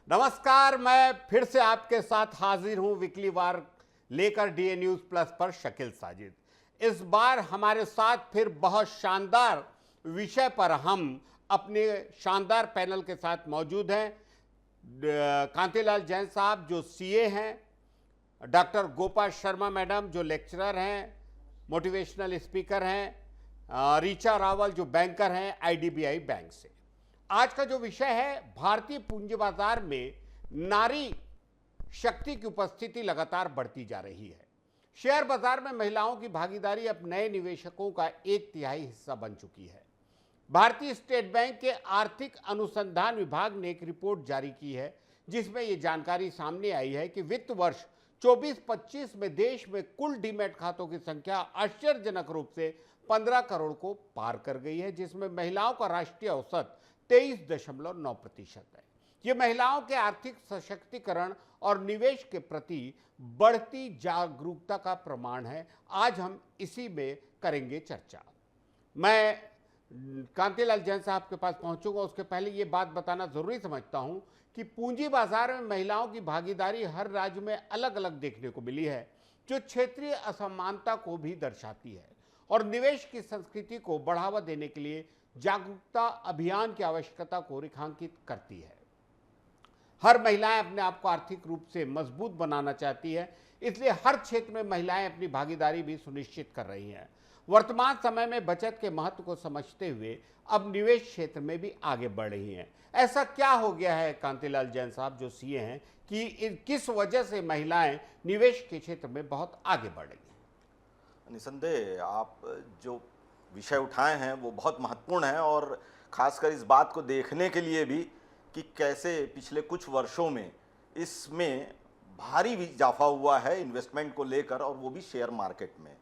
नमस्कार, मैं फिर से आपके साथ हाजिर हूं वीकली वार लेकर डीए न्यूज प्लस पर शकील साजिद। इस बार हमारे साथ फिर बहुत शानदार विषय पर हम अपने शानदार पैनल के साथ मौजूद हैं। कांतिलाल जैन साहब जो सीए हैं, डॉक्टर गोपाल शर्मा मैडम जो लेक्चरर हैं, मोटिवेशनल स्पीकर हैं, रीचा रावल जो बैंकर हैं आईडीबीआई बैंक से। आज का जो विषय है, भारतीय पूंजी बाजार में नारी शक्ति की उपस्थिति लगातार बढ़ती जा रही है। शेयर बाजार में महिलाओं की भागीदारी अब नए निवेशकों का 1/3 हिस्सा बन चुकी है। भारतीय स्टेट बैंक के आर्थिक अनुसंधान विभाग ने एक रिपोर्ट जारी की है जिसमें यह जानकारी सामने आई है कि वित्त वर्ष 24-25 में देश में कुल डीमैट खातों की संख्या आश्चर्यजनक रूप से 15 करोड़ को पार कर गई है, जिसमें महिलाओं का राष्ट्रीय औसत 23.9% है। ये महिलाओं के आर्थिक सशक्तिकरण और निवेश के प्रति बढ़ती जागरूकता का प्रमाण है। आज हम इसी में करेंगे चर्चा। मैं कांतिलाल जैन साहब के पास पहुंचूंगा, उसके पहले ये बात बताना जरूरी समझता हूं कि पूंजी बाजार में महिलाओं की भागीदारी हर राज्य में अलग अलग देखने को मिली है, जो क्षेत्रीय असमानता को भी दर्शाती है और निवेश की संस्कृति को बढ़ावा देने के लिए जागरूकता अभियान की आवश्यकता को रेखांकित करती है। हर महिलाएं अपने आप को आर्थिक रूप से मजबूत बनाना चाहती है, इसलिए हर क्षेत्र में महिलाएं अपनी भागीदारी भी सुनिश्चित कर रही हैं। वर्तमान समय में बचत के महत्व को समझते हुए अब निवेश क्षेत्र में भी आगे बढ़ रही हैं। ऐसा क्या हो गया है कांतिलाल जैन साहब जो सीए हैं कि किस वजह से महिलाएं निवेश के क्षेत्र में बहुत आगे बढ़ रही हैं? निसंदेह आप जो विषय उठाए हैं वो बहुत महत्वपूर्ण है, और खासकर इस बात को देखने के लिए भी कि कैसे पिछले कुछ वर्षों में इसमें भारी इजाफा हुआ है इन्वेस्टमेंट को लेकर, और वो भी शेयर मार्केट में।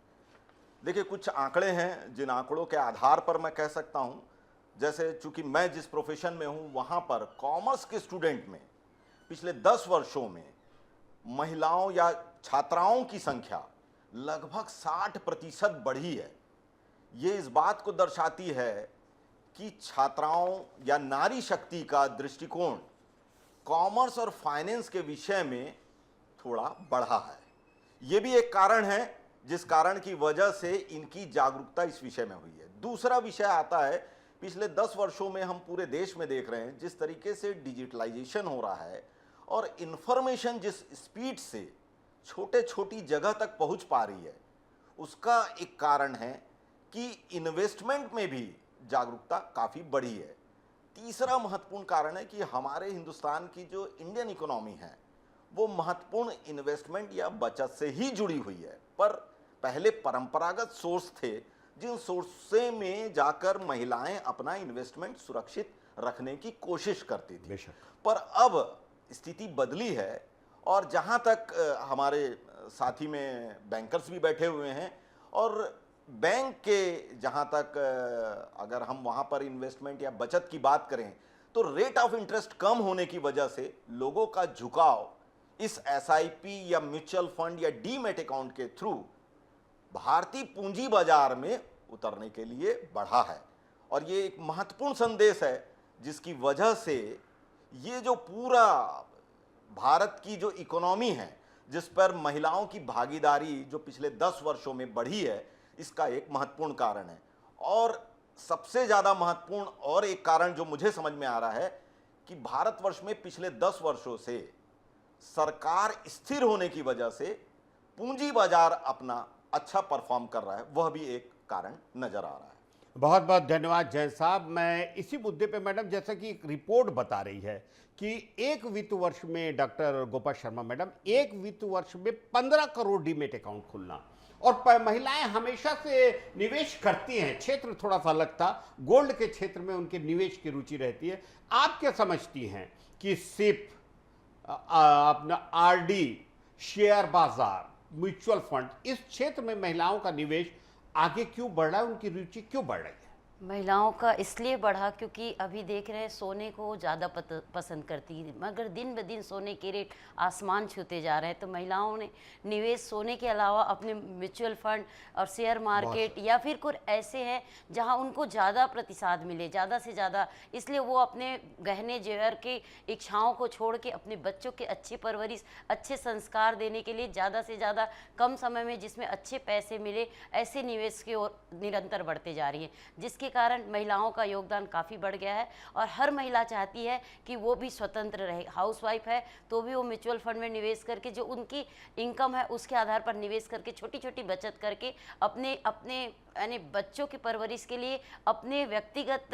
देखिए, कुछ आंकड़े हैं जिन आंकड़ों के आधार पर मैं कह सकता हूं, जैसे चूंकि मैं जिस प्रोफेशन में हूं वहां पर कॉमर्स के स्टूडेंट में पिछले 10 वर्षों में महिलाओं या छात्राओं की संख्या लगभग 60% बढ़ी है। ये इस बात को दर्शाती है कि छात्राओं या नारी शक्ति का दृष्टिकोण कॉमर्स और फाइनेंस के विषय में थोड़ा बढ़ा है। ये भी एक कारण है जिस कारण की वजह से इनकी जागरूकता इस विषय में हुई है। दूसरा विषय आता है, पिछले 10 वर्षों में हम पूरे देश में देख रहे हैं जिस तरीके से डिजिटलाइजेशन हो रहा है और इंफॉर्मेशन जिस स्पीड से छोटी जगह तक पहुंच पा रही है, उसका एक कारण है कि इन्वेस्टमेंट में भी जागरूकता काफ़ी बढ़ी है। तीसरा महत्वपूर्ण कारण है कि हमारे हिंदुस्तान की जो इंडियन इकोनॉमी है वो महत्वपूर्ण इन्वेस्टमेंट या बचत से ही जुड़ी हुई है, पर पहले परंपरागत सोर्स थे जिन सोर्स में जाकर महिलाएं अपना इन्वेस्टमेंट सुरक्षित रखने की कोशिश करती थी। पर अब स्थिति बदली है, और जहां तक हमारे साथी में बैंकर्स भी बैठे हुए हैं, और बैंक के जहां तक अगर हम वहां पर इन्वेस्टमेंट या बचत की बात करें तो रेट ऑफ इंटरेस्ट कम होने की वजह से लोगों का झुकाव इस एसआईपी या म्यूचुअल फंड या डीमैट अकाउंट के थ्रू भारतीय पूंजी बाजार में उतरने के लिए बढ़ा है। और ये एक महत्वपूर्ण संदेश है जिसकी वजह से ये जो पूरा भारत की जो इकोनॉमी है जिस पर महिलाओं की भागीदारी जो पिछले 10 वर्षों में बढ़ी है, इसका एक महत्वपूर्ण कारण है। और सबसे ज़्यादा महत्वपूर्ण और एक कारण जो मुझे समझ में आ रहा है कि भारतवर्ष में पिछले 10 वर्षों से सरकार स्थिर होने की वजह से पूंजी बाजार अपना अच्छा परफॉर्म कर रहा है, वह भी एक कारण नजर आ रहा है। बहुत बहुत धन्यवाद जैन साहब। मैं इसी मुद्दे पे मैडम, जैसा कि एक रिपोर्ट बता रही है कि एक वित्त वर्ष में, डॉक्टर गोपाल शर्मा मैडम, एक वित्त वर्ष में 15 करोड़ डीमैट अकाउंट खुलना, और महिलाएं हमेशा से निवेश करती हैं। क्षेत्र थोड़ा सा अलग था, गोल्ड के क्षेत्र में उनके निवेश की रुचि रहती है। आप क्या समझती हैं कि सिप, अपना आरडी, शेयर बाजार, म्यूचुअल फंड, इस क्षेत्र में महिलाओं का निवेश आगे क्यों बढ़ रहा है, उनकी रुचि क्यों बढ़ रही है? महिलाओं का इसलिए बढ़ा क्योंकि अभी देख रहे हैं सोने को ज़्यादा पसंद करती है, मगर दिन ब दिन सोने के रेट आसमान छूते जा रहे हैं। तो महिलाओं ने निवेश सोने के अलावा अपने म्यूचुअल फंड और शेयर मार्केट या फिर कुछ ऐसे हैं जहां उनको ज़्यादा प्रतिशत मिले, ज़्यादा से ज़्यादा, इसलिए वो अपने गहने जेवर की इच्छाओं को छोड़ के अपने बच्चों के अच्छी परवरिश, अच्छे संस्कार देने के लिए ज़्यादा से ज़्यादा कम समय में जिसमें अच्छे पैसे मिले, ऐसे निवेश की ओर निरंतर बढ़ते जा रही है, जिसके कारण महिलाओं का योगदान काफ़ी बढ़ गया है। और हर महिला चाहती है कि वो भी स्वतंत्र रहे। हाउसवाइफ है तो भी वो म्यूचुअल फंड में निवेश करके जो उनकी इनकम है उसके आधार पर निवेश करके छोटी छोटी बचत करके अपने अपने यानी बच्चों की परवरिश के लिए, अपने व्यक्तिगत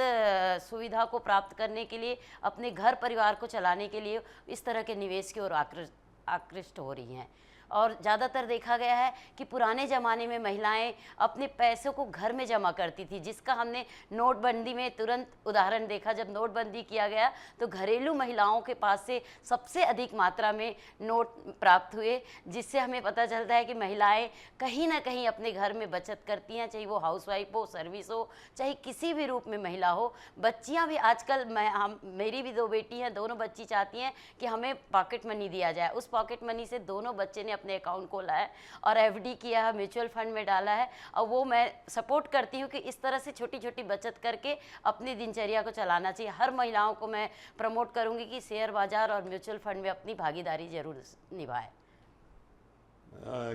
सुविधा को प्राप्त करने के लिए, अपने घर परिवार को चलाने के लिए इस तरह के निवेश की ओर आकृष्ट हो रही हैं। और ज़्यादातर देखा गया है कि पुराने ज़माने में महिलाएं अपने पैसों को घर में जमा करती थी, जिसका हमने नोटबंदी में तुरंत उदाहरण देखा। जब नोटबंदी किया गया तो घरेलू महिलाओं के पास से सबसे अधिक मात्रा में नोट प्राप्त हुए, जिससे हमें पता चलता है कि महिलाएं कहीं ना कहीं अपने घर में बचत करती हैं, चाहे वो हाउसवाइफ हो, सर्विस हो, चाहे किसी भी रूप में महिला हो। बच्चियाँ भी आजकल, मेरी भी 2 बेटी हैं, दोनों बच्ची चाहती हैं कि हमें पॉकेट मनी दिया जाए। उस पॉकेट मनी से दोनों बच्चे ने अपने अकाउंट खोला है और एफडी किया है, म्यूचुअल फंड में डाला है। और वो मैं सपोर्ट करती हूँ कि इस तरह से छोटी छोटी बचत करके अपनी दिनचर्या को चलाना चाहिए। हर महिलाओं को मैं प्रमोट करूँगी कि शेयर बाजार और म्यूचुअल फंड में अपनी भागीदारी जरूर निभाए।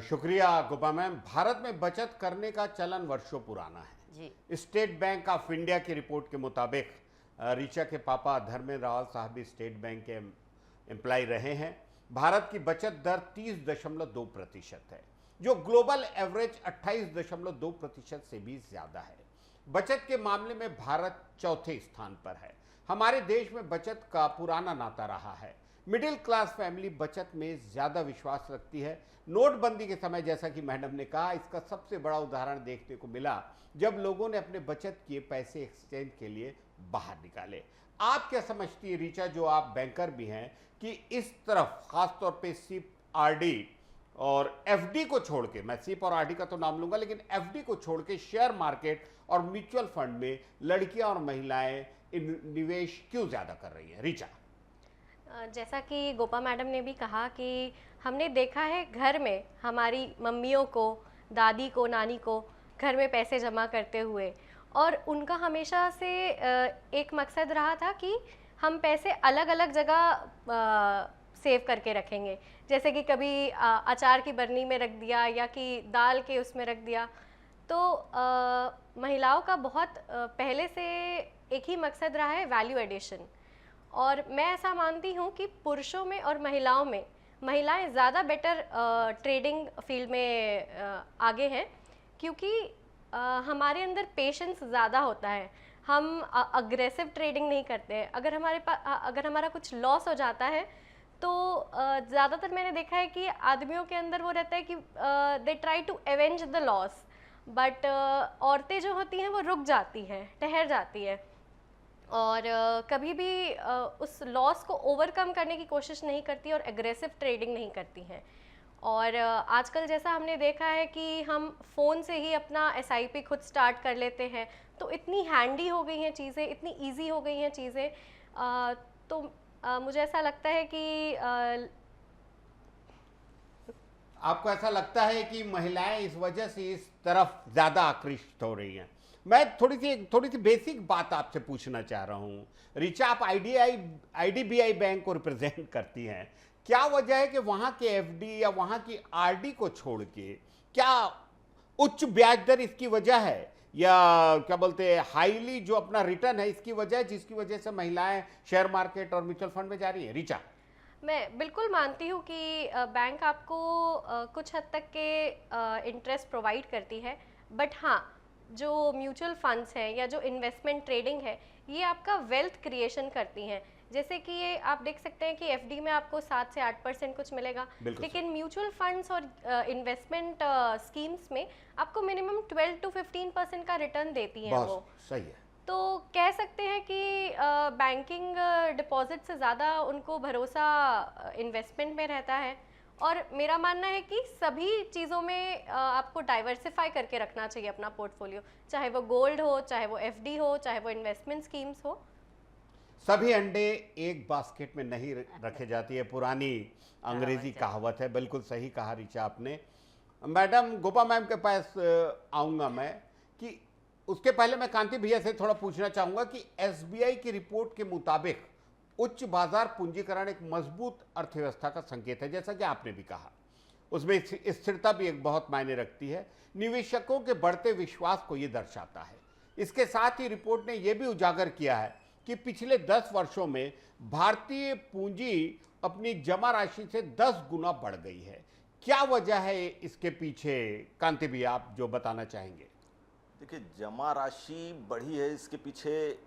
शुक्रिया गोपा मैम। भारत में बचत करने का चलन वर्षों पुराना है जी। स्टेट बैंक ऑफ इंडिया की रिपोर्ट के मुताबिक ऋचा के पापा धर्मेंद्र रावत साहब भी स्टेट बैंक के एम्प्लॉय रहे हैं। भारत की बचत दर 30.2% है, जो ग्लोबल एवरेज 28.2% से भी ज्यादा है। बचत के मामले में भारत चौथे स्थान पर है। हमारे देश में बचत का पुराना नाता रहा है। मिडिल क्लास फैमिली बचत में ज्यादा विश्वास रखती है। नोटबंदी के समय, जैसा कि मैडम ने कहा, इसका सबसे बड़ा उदाहरण देखने को मिला जब लोगों ने अपने बचत किए पैसे एक्सचेंज के लिए बाहर निकाले। आप क्या समझती है ऋचा, जो आप बैंकर भी हैं, कि इस तरफ खासतौर पे सिप, आरडी और एफडी को छोड़ के, मैं सिप और आरडी का तो नाम लूंगा, लेकिन एफडी को छोड़ के शेयर मार्केट और म्यूचुअल फंड में लड़कियां और महिलाएं निवेश क्यों ज्यादा कर रही हैं? ऋचा, जैसा कि गोपा मैडम ने भी कहा कि हमने देखा है घर में हमारी मम्मियों को, दादी को, नानी को घर में पैसे जमा करते हुए, और उनका हमेशा से एक मकसद रहा था कि हम पैसे अलग अलग जगह सेव करके रखेंगे। जैसे कि कभी अचार की बरनी में रख दिया या कि दाल के उसमें रख दिया। तो महिलाओं का बहुत पहले से एक ही मकसद रहा है, वैल्यू एडिशन। और मैं ऐसा मानती हूँ कि पुरुषों में और महिलाओं में महिलाएं ज़्यादा बेटर ट्रेडिंग फील्ड में आगे हैं, क्योंकि हमारे अंदर पेशेंस ज़्यादा होता है। हम अग्रेसिव ट्रेडिंग नहीं करते हैं। अगर हमारा कुछ लॉस हो जाता है तो ज़्यादातर मैंने देखा है कि आदमियों के अंदर वो रहता है कि they try to avenge the loss, but औरतें जो होती हैं वो रुक जाती हैं, ठहर जाती हैं, और कभी भी उस लॉस को ओवरकम करने की कोशिश नहीं करती और एग्रेसिव ट्रेडिंग नहीं करती हैं। और आजकल जैसा हमने देखा है कि हम फ़ोन से ही अपना SIP खुद स्टार्ट कर लेते हैं, तो इतनी हैंडी हो गई हैं चीज़ें, इतनी इजी हो गई हैं चीज़ें। तो मुझे ऐसा लगता है कि आपको ऐसा लगता है कि महिलाएं इस वजह से इस तरफ ज्यादा आकृष्ट हो रही हैं? मैं थोड़ी सी बेसिक बात आपसे पूछना चाह रहा हूं। ऋचा, आप IDBI बैंक को रिप्रेजेंट करती हैं। क्या वजह है कि वहां के एफडी या वहां की आरडी को छोड़ के, क्या उच्च ब्याज दर इसकी वजह है, या क्या बोलते हैं हाईली जो अपना रिटर्न है इसकी वजह है, जिसकी वजह से महिलाएं शेयर मार्केट और म्यूचुअल फंड में जा रही है? ऋचा, मैं बिल्कुल मानती हूँ कि बैंक आपको कुछ हद तक के इंटरेस्ट प्रोवाइड करती है, बट हाँ, जो म्यूचुअल फंड्स हैं या जो इन्वेस्टमेंट ट्रेडिंग है, ये आपका वेल्थ क्रिएशन करती हैं। जैसे कि ये आप देख सकते हैं कि एफडी में आपको 7 से 8% कुछ मिलेगा, लेकिन म्यूचुअल फंड्स और इन्वेस्टमेंट स्कीम्स में आपको मिनिमम 12 to 15% का रिटर्न देती हैं वो। सही है। तो कह सकते हैं कि बैंकिंग डिपॉजिट से ज़्यादा उनको भरोसा इन्वेस्टमेंट में रहता है, और मेरा मानना है कि सभी चीज़ों में आपको डाइवर्सिफाई करके रखना चाहिए अपना पोर्टफोलियो, चाहे वो गोल्ड हो, चाहे वो एफडी हो, चाहे वो इन्वेस्टमेंट स्कीम्स हो। सभी अंडे एक बास्केट में नहीं रखे जाती है, पुरानी अंग्रेजी कहावत है। बिल्कुल सही कहा ऋचा आपने। मैडम गोपा मैम के पास आऊँगा मैं, कि उसके पहले मैं कांति भैया से थोड़ा पूछना चाहूँगा कि एसबीआई की रिपोर्ट के मुताबिक उच्च बाजार पूंजीकरण एक मजबूत अर्थव्यवस्था का संकेत है, जैसा कि आपने भी कहा। उसमें स्थिरता भी एक बहुत मायने रखती है, निवेशकों के बढ़ते विश्वास को ये दर्शाता है। इसके साथ ही रिपोर्ट ने यह भी उजागर किया है कि पिछले 10 वर्षों में भारतीय पूंजी अपनी जमा राशि से 10 गुना बढ़ गई है। क्या वजह है इसके पीछे, कांति भैया आप जो बताना चाहेंगे? देखिए, जमा राशि बढ़ी है, इसके पीछे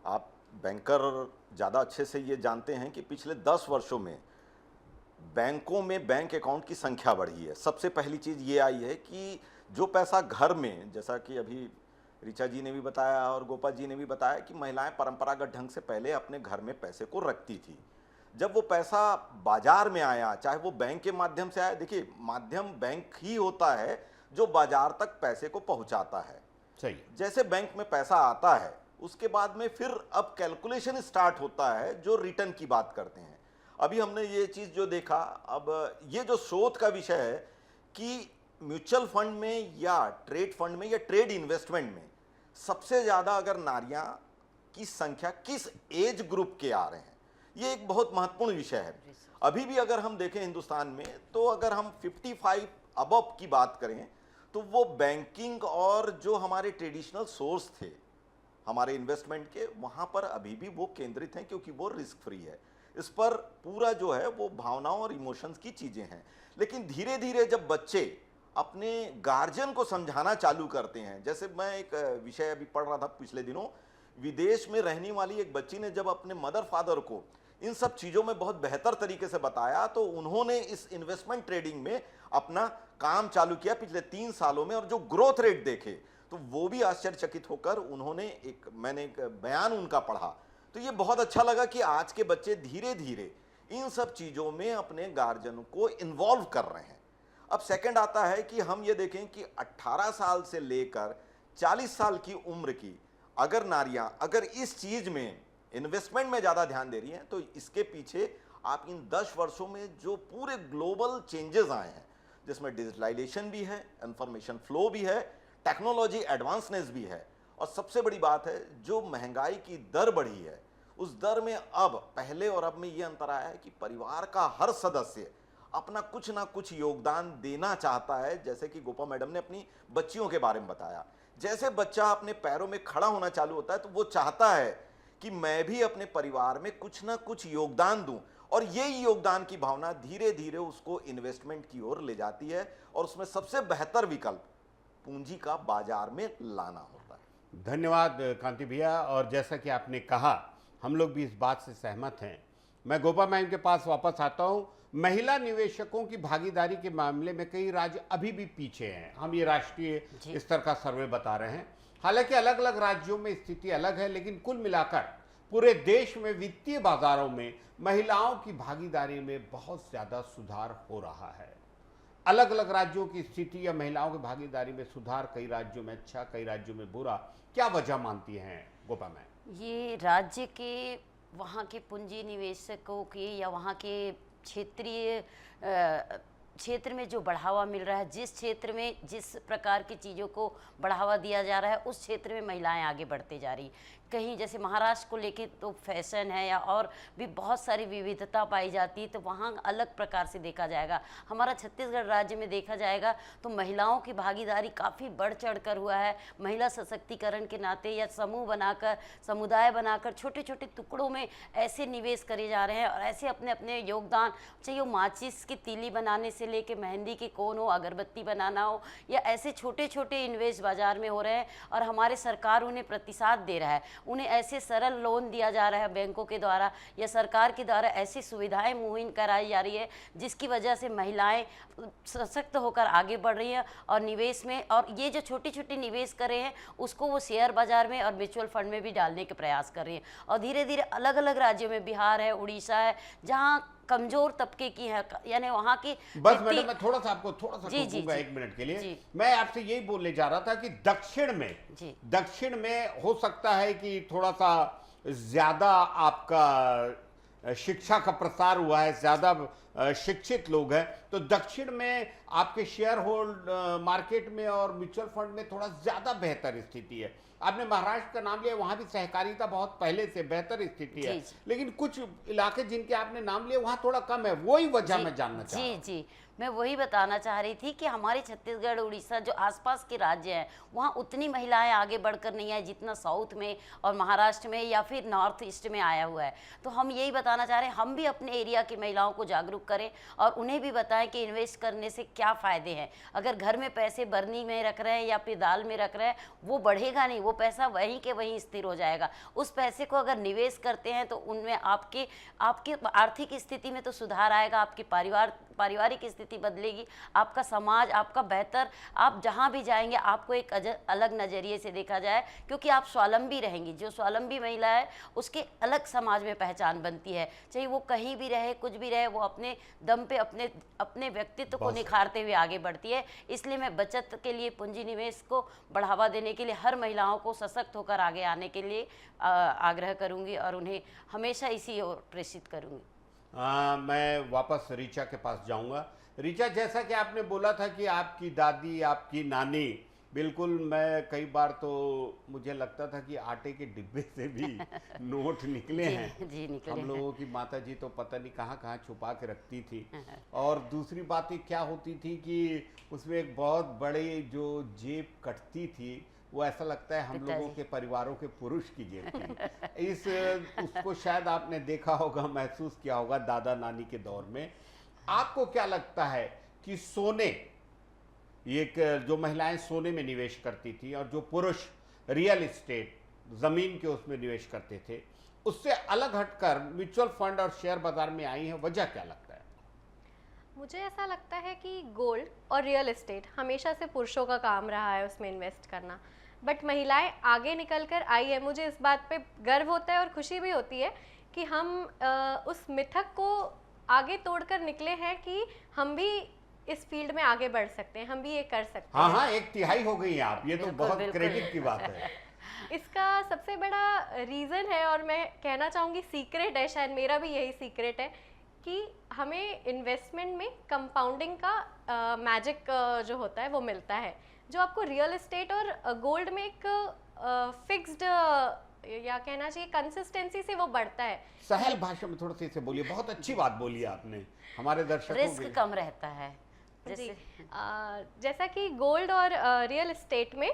आप बैंकर ज़्यादा अच्छे से ये जानते हैं कि पिछले 10 वर्षों में बैंकों में बैंक अकाउंट की संख्या बढ़ी है। सबसे पहली चीज़ ये आई है कि जो पैसा घर में, जैसा कि अभी ऋचा जी ने भी बताया और गोपा जी ने भी बताया कि महिलाएं परंपरागत ढंग से पहले अपने घर में पैसे को रखती थी। जब वो पैसा बाजार में आया, चाहे वो बैंक के माध्यम से आया, देखिए माध्यम बैंक ही होता है जो बाजार तक पैसे को पहुंचाता है। सही। जैसे बैंक में पैसा आता है, उसके बाद में फिर अब कैलकुलेशन स्टार्ट होता है जो रिटर्न की बात करते हैं। अभी हमने ये चीज़ जो देखा, अब ये जो शोध का विषय है कि म्यूचुअल फंड में या ट्रेड फंड में या ट्रेड इन्वेस्टमेंट में सबसे ज़्यादा अगर नारियां की संख्या किस एज ग्रुप के आ रहे हैं, ये एक बहुत महत्वपूर्ण विषय है। अभी भी अगर हम देखें हिंदुस्तान में, तो अगर हम 55 अबव की बात करें तो वो बैंकिंग और जो हमारे ट्रेडिशनल सोर्स थे हमारे इन्वेस्टमेंट के, वहाँ पर अभी भी वो केंद्रित हैं, क्योंकि वो रिस्क फ्री है। इस पर पूरा जो है वो भावनाओं और इमोशंस की चीज़ें हैं। लेकिन धीरे धीरे जब बच्चे अपने गार्जियन को समझाना चालू करते हैं, जैसे मैं एक विषय अभी पढ़ रहा था पिछले दिनों, विदेश में रहने वाली एक बच्ची ने जब अपने मदर फादर को इन सब चीज़ों में बहुत बेहतर तरीके से बताया, तो उन्होंने इस इन्वेस्टमेंट ट्रेडिंग में अपना काम चालू किया पिछले 3 सालों में, और जो ग्रोथ रेट देखे तो वो भी आश्चर्यचकित होकर उन्होंने मैंने एक बयान उनका पढ़ा, तो ये बहुत अच्छा लगा कि आज के बच्चे धीरे धीरे इन सब चीज़ों में अपने गार्जियन को इन्वॉल्व कर रहे हैं। अब सेकंड आता है कि हम ये देखें कि 18 साल से लेकर 40 साल की उम्र की अगर नारियां अगर इस चीज़ में इन्वेस्टमेंट में ज़्यादा ध्यान दे रही हैं, तो इसके पीछे आप इन 10 वर्षों में जो पूरे ग्लोबल चेंजेस आए हैं, जिसमें डिजिटलाइजेशन भी है, इंफॉर्मेशन फ्लो भी है, टेक्नोलॉजी एडवांसनेस भी है, और सबसे बड़ी बात है जो महंगाई की दर बढ़ी है, उस दर में अब पहले और अब में ये अंतर आया है कि परिवार का हर सदस्य अपना कुछ ना कुछ योगदान देना चाहता है। जैसे कि गोपा मैडम ने अपनी बच्चियों के बारे में बताया, जैसे बच्चा अपने पैरों में खड़ा होना चालू होता है तो वो चाहता है कि मैं भी अपने परिवार में कुछ ना कुछ योगदान दूं, और यही योगदान की भावना धीरे धीरे उसको इन्वेस्टमेंट की ओर ले जाती है, और उसमें सबसे बेहतर विकल्प पूंजी का बाजार में लाना होता है। धन्यवाद कांति भैया। और जैसा कि आपने कहा, हम लोग भी इस बात से सहमत हैं। मैं गोपा मैम के पास वापस आता हूं। महिला निवेशकों की भागीदारी के मामले में कई राज्य अभी भी पीछे हैं। हम ये राष्ट्रीय स्तर का सर्वे बता रहे हैं। हालांकि अलग अलग राज्यों में स्थिति अलग है, लेकिन कुल मिलाकर पूरे देश में वित्तीय बाजारों में महिलाओं की भागीदारी में बहुत ज़्यादा सुधार हो रहा है। अलग अलग राज्यों की स्थिति या महिलाओं की भागीदारी में सुधार, कई राज्यों में अच्छा, कई राज्यों में बुरा, क्या वजह मानती हैं गोपा मैम? ये राज्य के, वहाँ के पूंजी निवेशकों के या वहाँ के क्षेत्रीय क्षेत्र में जो बढ़ावा मिल रहा है, जिस क्षेत्र में जिस प्रकार की चीज़ों को बढ़ावा दिया जा रहा है, उस क्षेत्र में महिलाएं आगे बढ़ते जा रही। कहीं जैसे महाराष्ट्र को लेके तो फैशन है या और भी बहुत सारी विविधता पाई जाती है, तो वहाँ अलग प्रकार से देखा जाएगा। हमारा छत्तीसगढ़ राज्य में देखा जाएगा तो महिलाओं की भागीदारी काफ़ी बढ़ चढ़ कर हुआ है। महिला सशक्तिकरण के नाते या समूह बनाकर, समुदाय बनाकर छोटे छोटे टुकड़ों में ऐसे निवेश करे जा रहे हैं, और ऐसे अपने अपने योगदान, चाहे वो माचिस की तीली बनाने से लेके मेहंदी के कोन हो, अगरबत्ती बनाना हो, या ऐसे छोटे छोटे इन्वेस्ट बाजार में हो रहे हैं, और हमारे सरकार उन्हें प्रतिसाद दे रहा है। उन्हें ऐसे सरल लोन दिया जा रहा है बैंकों के द्वारा या सरकार के द्वारा, ऐसी सुविधाएं मुहैया कराई जा रही है, जिसकी वजह से महिलाएं सशक्त होकर आगे बढ़ रही हैं और निवेश में, और ये जो छोटी छोटी निवेश कर रहे हैं उसको वो शेयर बाजार में और म्यूचुअल फंड में भी डालने के प्रयास कर रही हैं। और धीरे धीरे अलग अलग राज्यों में, बिहार है, उड़ीसा है, जहाँ कमजोर तबके की है, यानी वहाँ की बस मैडम मैं थोड़ा सा आपको थोड़ा सा जी, जी, टोकूंगा जी। 1 मिनट के लिए। जी। मैं आपसे यही बोलने जा रहा था कि जी। दक्षिण में हो सकता है कि थोड़ा सा ज्यादा आपका शिक्षा का प्रसार हुआ है, ज्यादा शिक्षित लोग हैं, तो दक्षिण में आपके शेयर होल्ड मार्केट में और म्यूचुअल फंड में थोड़ा ज्यादा बेहतर स्थिति है। आपने महाराष्ट्र का नाम लिया, वहां भी सहकारिता बहुत पहले से बेहतर स्थिति है, जी, जी। लेकिन कुछ इलाके जिनके आपने नाम लिए वहां थोड़ा कम है, वही वजह जी, मैं जानना चाह रहा जी हूं। जी मैं वही बताना चाह रही थी कि हमारे छत्तीसगढ़ उड़ीसा जो आसपास के राज्य हैं वहाँ उतनी महिलाएं आगे बढ़कर नहीं आई जितना साउथ में और महाराष्ट्र में या फिर नॉर्थ ईस्ट में आया हुआ है। तो हम यही बताना चाह रहे हैं, हम भी अपने एरिया की महिलाओं को जागरूक करें और उन्हें भी बताएं कि इन्वेस्ट करने से क्या फ़ायदे हैं। अगर घर में पैसे बरनी में रख रहे हैं या फिर दाल में रख रहे हैं, वो बढ़ेगा नहीं, वो पैसा वहीं के वहीं स्थिर हो जाएगा। उस पैसे को अगर निवेश करते हैं तो उनमें आपके आपके आर्थिक स्थिति में तो सुधार आएगा, आपकी पारिवारिक स्थिति बदलेगी, आपका समाज आपका बेहतर, आप जहाँ भी जाएंगे आपको एक अलग नज़रिए से देखा जाए, क्योंकि आप स्वावलंबी रहेंगी। जो स्वावलंबी महिला है उसके अलग समाज में पहचान बनती है, चाहे वो कहीं भी रहे कुछ भी रहे, वो अपने दम पे अपने व्यक्तित्व को निखारते हुए आगे बढ़ती है। इसलिए मैं बचत के लिए, पूंजी निवेश को बढ़ावा देने के लिए हर महिलाओं को सशक्त होकर आगे आने के लिए आग्रह करूँगी और उन्हें हमेशा इसी ओर प्रेषित करूँगी। मैं वापस ऋचा के पास जाऊंगा। ऋचा, जैसा कि आपने बोला था कि आपकी दादी, आपकी नानी, बिल्कुल मैं कई बार तो मुझे लगता था कि आटे के डिब्बे से भी नोट निकले हैं। जी निकले हम लोगों की माता जी तो पता नहीं कहाँ कहाँ छुपा के रखती थी। और दूसरी बात ये क्या होती थी कि उसमें एक बहुत बड़े जो जेब कटती थी, वो ऐसा लगता है हम लोगों के परिवारों के पुरुष की जेब थी। उसको शायद आपने देखा होगा, महसूस किया होगा दादा नानी के दौर में। आपको क्या लगता है कि सोने, एक जो महिलाएं सोने में निवेश करती थी और जो पुरुष रियल एस्टेट जमीन के उसमें निवेश करते थे, उससे अलग हटकर म्यूचुअल फंड और शेयर बाजार में आई है, वजह क्या लगता है? मुझे ऐसा लगता है कि गोल्ड और रियल एस्टेट हमेशा से पुरुषों का काम रहा है उसमें इन्वेस्ट करना, बट महिलाएं आगे निकल कर आई है। मुझे इस बात पे गर्व होता है और खुशी भी होती है कि हम उस मिथक को आगे तोड़कर निकले हैं कि हम भी इस फील्ड में आगे बढ़ सकते हैं, हम भी ये कर सकते हैं। हाँ, 1/3 हो गई हैं आप, ये तो बिल्कुल, बहुत बिल्कुल। क्रेडिट की बात है। इसका सबसे बड़ा रीज़न है, और मैं कहना चाहूँगी सीक्रेट है, शायद मेरा भी यही सीक्रेट है, कि हमें इन्वेस्टमेंट में कंपाउंडिंग का मैजिक जो होता है वो मिलता है, जो आपको रियल एस्टेट और गोल्ड में एक फिक्स्ड या कहना चाहिए कंसिस्टेंसी से वो बढ़ता है। सहल भाषा में थोड़ा सा इसे बोलिए, बहुत अच्छी बात बोली आपने, हमारे दर्शकों रिस्क के कम रहता है। जी, जैसा कि गोल्ड और रियल एस्टेट में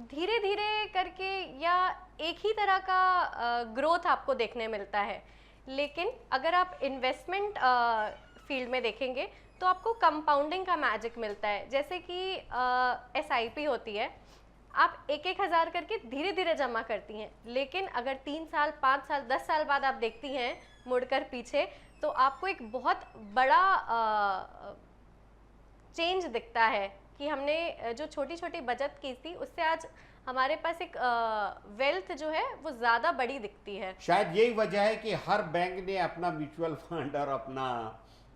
धीरे धीरे करके या एक ही तरह का ग्रोथ आपको देखने मिलता है, लेकिन अगर आप इन्वेस्टमेंट फील्ड में देखेंगे तो आपको कंपाउंडिंग का मैजिक मिलता है। जैसे कि SIP होती है, आप 1-1 हज़ार करके धीरे धीरे जमा करती हैं, लेकिन अगर 3 साल 5 साल 10 साल बाद आप देखती हैं मुड़कर पीछे, तो आपको एक बहुत बड़ा चेंज दिखता है कि हमने जो छोटी छोटी बचत की थी उससे आज हमारे पास एक वेल्थ जो है वो ज़्यादा बड़ी दिखती है। शायद यही वजह है कि हर बैंक ने अपना म्यूचुअल फंड और अपना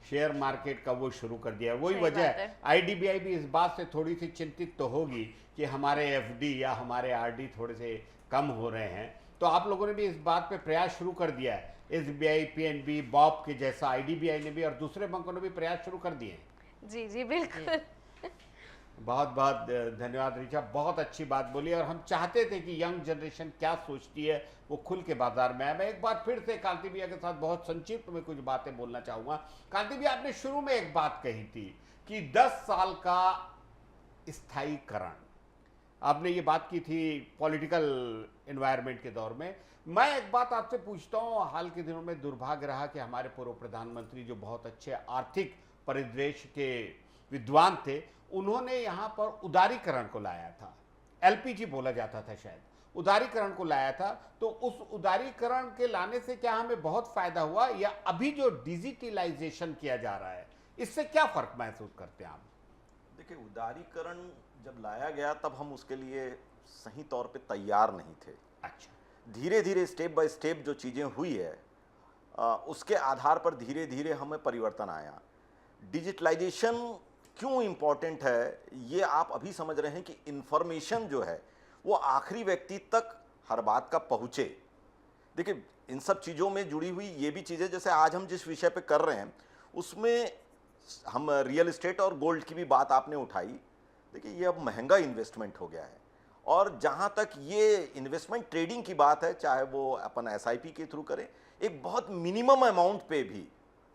शेयर मार्केट का वो शुरू कर दिया। वही सही वजह बात है, है। IDBI भी इस बात से थोड़ी सी चिंतित तो होगी कि हमारे FD या हमारे RD थोड़े से कम हो रहे हैं, तो आप लोगों ने भी इस बात पे प्रयास शुरू कर दिया है। SBI, PNB, BOB के जैसा IDBI ने भी और दूसरे बैंकों ने भी प्रयास शुरू कर दिए हैं। जी जी बिल्कुल। बहुत बहुत धन्यवाद ऋचा, बहुत अच्छी बात बोली। और हम चाहते थे कि यंग जनरेशन क्या सोचती है वो खुल के बाजार में आए। मैं एक बार फिर से कांति भैया के साथ बहुत संक्षिप्त में कुछ बातें बोलना चाहूँगा। कांति भैया, आपने शुरू में एक बात कही थी कि 10 साल का स्थायीकरण, आपने ये बात की थी पॉलिटिकल एनवायरनमेंट के दौर में। मैं एक बात आपसे पूछता हूँ, हाल के दिनों में दुर्भाग्य रहा कि हमारे पूर्व प्रधानमंत्री जो बहुत अच्छे आर्थिक परिदृश्य के विद्वान थे, उन्होंने यहाँ पर उदारीकरण को लाया था। LPG बोला जाता था, शायद उदारीकरण को लाया था। तो उस उदारीकरण के लाने से क्या हमें बहुत फायदा हुआ, या अभी जो डिजिटलाइजेशन किया जा रहा है इससे क्या फर्क महसूस करते हैं आप? देखिए, उदारीकरण जब लाया गया तब हम उसके लिए सही तौर पे तैयार नहीं थे। अच्छा, धीरे धीरे स्टेप बाय स्टेप जो चीज़ें हुई है, उसके आधार पर धीरे धीरे हमें परिवर्तन आया। डिजिटलाइजेशन क्यों इम्पोर्टेंट है ये आप अभी समझ रहे हैं कि इंफॉर्मेशन जो है वो आखिरी व्यक्ति तक हर बात का पहुँचे। देखिए इन सब चीज़ों में जुड़ी हुई ये भी चीज़ें, जैसे आज हम जिस विषय पे कर रहे हैं उसमें हम रियल एस्टेट और गोल्ड की भी बात आपने उठाई। देखिए ये अब महंगा इन्वेस्टमेंट हो गया है, और जहाँ तक ये इन्वेस्टमेंट ट्रेडिंग की बात है, चाहे वो अपन एसआईपी के थ्रू करें, एक बहुत मिनिमम अमाउंट पे भी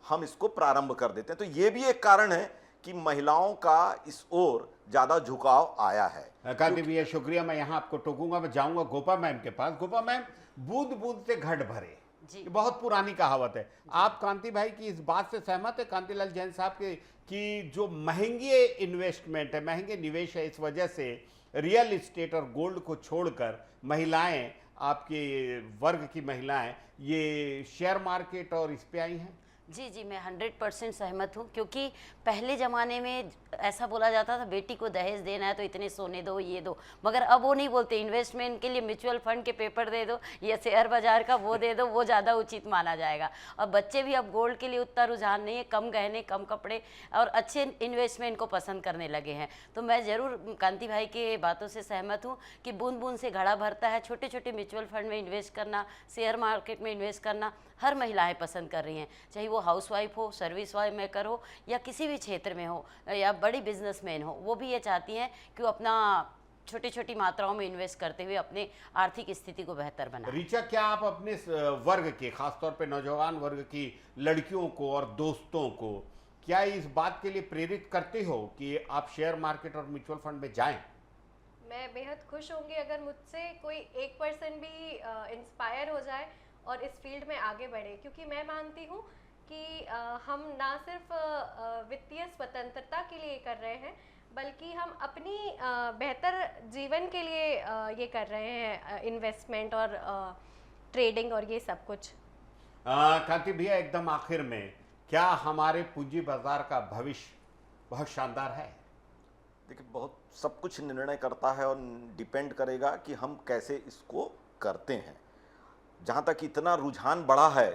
हम इसको प्रारंभ कर देते हैं। तो ये भी एक कारण है कि महिलाओं का इस ओर ज़्यादा झुकाव आया है। कांति भैया शुक्रिया। मैं यहाँ आपको टोकूंगा, मैं जाऊँगा गोपा मैम के पास। गोपा मैम, बूंद बूंद से घट भरे, ये बहुत पुरानी कहावत है। आप कांति भाई की इस बात से सहमत है, कांतिलाल जैन साहब के, कि जो महंगे इन्वेस्टमेंट है, महंगे निवेश है, इस वजह से रियल एस्टेट और गोल्ड को छोड़कर महिलाएं, आपके वर्ग की महिलाएं, ये शेयर मार्केट और इस पे आई हैं? जी जी, मैं 100% सहमत हूँ, क्योंकि पहले ज़माने में ऐसा बोला जाता था बेटी को दहेज देना है तो इतने सोने दो, ये दो, मगर अब वो नहीं बोलते। इन्वेस्टमेंट के लिए म्यूचुअल फंड के पेपर दे दो या शेयर बाजार का वो दे दो, वो ज़्यादा उचित माना जाएगा। और बच्चे भी अब गोल्ड के लिए उतना रुझान नहीं है, कम गहने, कम कपड़े और अच्छे इन्वेस्टमेंट को पसंद करने लगे हैं। तो मैं ज़रूर कांति भाई के बातों से सहमत हूँ कि बूंद बूंद से घड़ा भरता है। छोटे छोटे म्यूचुअल फंड में इन्वेस्ट करना, शेयर मार्केट में इन्वेस्ट करना हर महिलाएं पसंद कर रही हैं, चाहे वो हाउसवाइफ हो, सर्विस मेकर हो, या किसी भी क्षेत्र में हो, या बड़ी बिजनेसमैन हो। वो भी ये चाहती हैं कि वो अपना छोटी छोटी मात्राओं में इन्वेस्ट करते हुए अपने आर्थिक स्थिति को बेहतर बनाएं। ऋचा, क्या आप अपने वर्ग के, खासतौर पे नौजवान वर्ग की लड़कियों को और दोस्तों को क्या इस बात के लिए प्रेरित करते हो कि आप शेयर मार्केट और म्यूचुअल फंड में जाएं? मैं बेहद खुश होंगी अगर मुझसे कोई 1% भी इंस्पायर हो जाए और इस फील्ड में आगे बढ़े, क्योंकि मैं मानती हूँ कि हम ना सिर्फ वित्तीय स्वतंत्रता के लिए कर रहे हैं, बल्कि हम अपनी बेहतर जीवन के लिए ये कर रहे हैं, इन्वेस्टमेंट और ट्रेडिंग और ये सब कुछ। कांति भैया, एकदम आखिर में, क्या हमारे पूंजी बाजार का भविष्य बहुत शानदार है? देखिए बहुत सब कुछ निर्णय करता है और डिपेंड करेगा कि हम कैसे इसको करते हैं। जहाँ तक इतना रुझान बढ़ा है,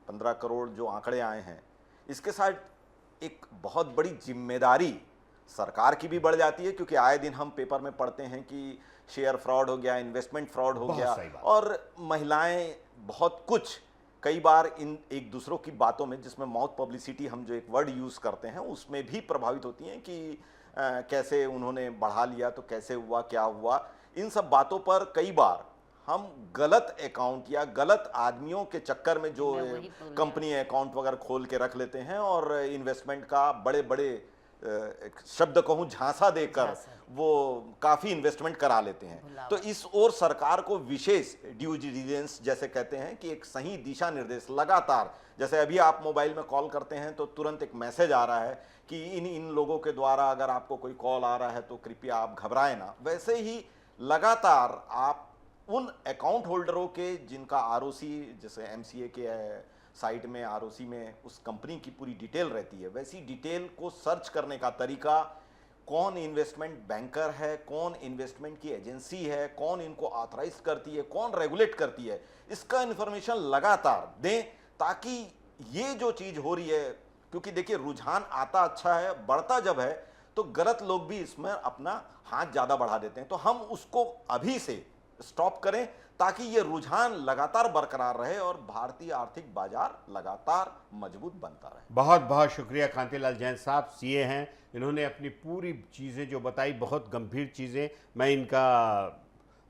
15 करोड़ जो आंकड़े आए हैं, इसके साथ एक बहुत बड़ी जिम्मेदारी सरकार की भी बढ़ जाती है, क्योंकि आए दिन हम पेपर में पढ़ते हैं कि शेयर फ्रॉड हो गया, इन्वेस्टमेंट फ्रॉड हो गया, और महिलाएं बहुत कुछ कई बार इन एक दूसरों की बातों में, जिसमें माउथ पब्लिसिटी हम जो एक वर्ड यूज़ करते हैं, उसमें भी प्रभावित होती हैं कि कैसे उन्होंने बढ़ा लिया तो कैसे हुआ, क्या हुआ। इन सब बातों पर कई बार हम गलत अकाउंट या गलत आदमियों के चक्कर में जो कंपनी अकाउंट वगैरह खोल के रख लेते हैं और इन्वेस्टमेंट का बड़े बड़े शब्द कहूँ झांसा देकर वो काफ़ी इन्वेस्टमेंट करा लेते हैं। तो इस ओर सरकार को विशेष ड्यू डिलिजेंस जैसे कहते हैं कि एक सही दिशा निर्देश लगातार, जैसे अभी आप मोबाइल में कॉल करते हैं तो तुरंत एक मैसेज आ रहा है कि इन लोगों के द्वारा अगर आपको कोई कॉल आ रहा है तो कृपया आप घबराएं ना। वैसे ही लगातार आप उन अकाउंट होल्डरों के जिनका आरओसी, जैसे एमसीए के साइट में आरओसी में उस कंपनी की पूरी डिटेल रहती है, वैसी डिटेल को सर्च करने का तरीका, कौन इन्वेस्टमेंट बैंकर है, कौन इन्वेस्टमेंट की एजेंसी है, कौन इनको ऑथराइज करती है, कौन रेगुलेट करती है, इसका इन्फॉर्मेशन लगातार दें, ताकि ये जो चीज़ हो रही है, क्योंकि देखिए रुझान आता अच्छा है, बढ़ता जब है तो गलत लोग भी इसमें अपना हाथ ज़्यादा बढ़ा देते हैं। तो हम उसको अभी से स्टॉप करें ताकि ये रुझान लगातार बरकरार रहे और भारतीय आर्थिक बाजार लगातार मजबूत बनता रहे। बहुत बहुत शुक्रिया कांतिलाल जैन साहब, सीए हैं, इन्होंने अपनी पूरी चीज़ें जो बताई, बहुत गंभीर चीज़ें, मैं इनका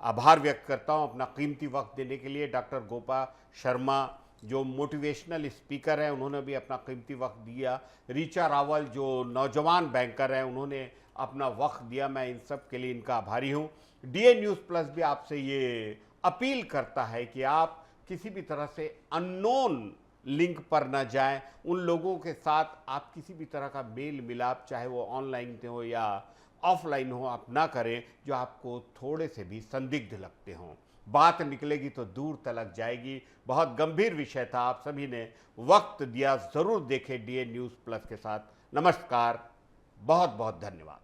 आभार व्यक्त करता हूं अपना कीमती वक्त देने के लिए। डॉक्टर गोपा शर्मा जो मोटिवेशनल स्पीकर हैं, उन्होंने भी अपना कीमती वक्त दिया। ऋचा रावल जो नौजवान बैंकर हैं, उन्होंने अपना वक्त दिया, मैं इन सब के लिए इनका आभारी हूँ। डीए न्यूज़ प्लस भी आपसे ये अपील करता है कि आप किसी भी तरह से अननोन लिंक पर न जाएं, उन लोगों के साथ आप किसी भी तरह का मेल मिलाप, चाहे वो ऑनलाइन हो या ऑफलाइन हो, आप ना करें जो आपको थोड़े से भी संदिग्ध लगते हों। बात निकलेगी तो दूर तलक जाएगी। बहुत गंभीर विषय था, आप सभी ने वक्त दिया, ज़रूर देखें डीए न्यूज़ प्लस के साथ। नमस्कार, बहुत बहुत धन्यवाद।